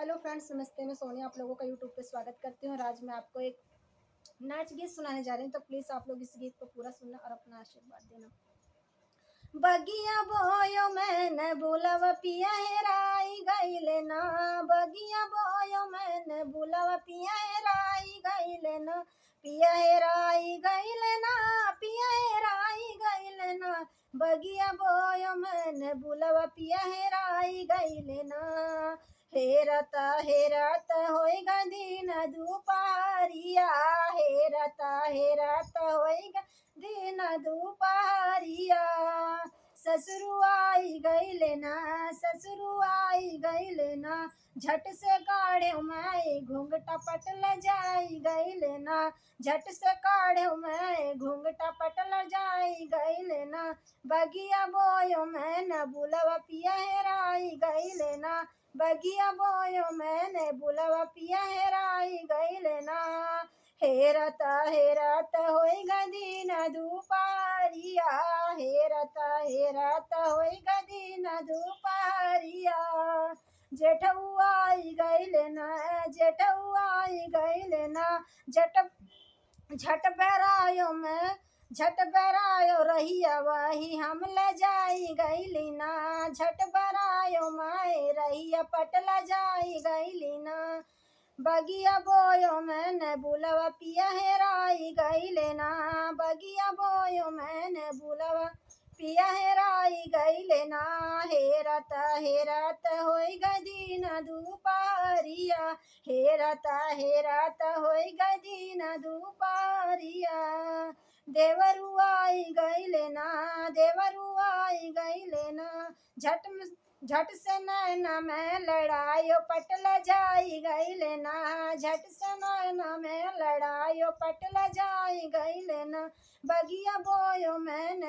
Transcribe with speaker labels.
Speaker 1: Hello friends, नमस्ते। मैं सोनिया आप लोगों का यूट्यूब पे स्वागत करती हूँ और आज मैं आपको एक नाच गीत सुनाने जा रही हूँ। तो प्लीज़ आप लोग इस गीत को पूरा सुनना और अपना आशीर्वाद देना। बगिया बोयो मैंने बुलाव पिया हेराई गईले ना। बगिया बोयो मैंने बुलाव पिया हेराई गईले ना। पिया हेराई गईले ना। पिया हेराई गईले ना। बगिया बोयो मैंने बुलाव पिया हेराई गईले ना। हेरता हेरता होएगा दिन दुपारिया। हेरता हेरता होएगा दिन दुपहरिया। ससुरु आई गईले ना। ससुरु आई गईले ना। झट से काढ़े मैं घूंघटा पटल जाई गईले ना। झट से काढ़े मैं घूंघटा पटल जाई गईले ना। बगिया बोयो मैंने बुलवा पिया हेराई गईले ना। बगिया बोयो मैंने बुलवा पिया हेराई गईले ना। हेरता हेरता होएगा दिन दुपारिया। हेरता हेरता होएगा दिन दुपारिया। जेठऊ आई गईले ना। जेठऊ आई गईले ना। झट झट बहरायो मैं झट बहरायो रहिया वही हम ले जाई गईली ना। झट बहरायो मैं रहिया पटला जाई गईली ना। बगिया बोयो मैंने बुलवा पिया हेराई गईले ना। बगिया बोयो मैंने बुलवा पिया हेराई गईले ना। हेरता हेरता होएगा दिन दुपहरिया। हेरता हेरता होएगा दिन दुपहरिया। देवरू आई गईले ना। देवरू आई गईले ना। झट से नैना में लड़ायो पटला जाई गईले ना। झट से नैना में लड़ायो पटला जाई गईले ना। बगिया बोयो मैंने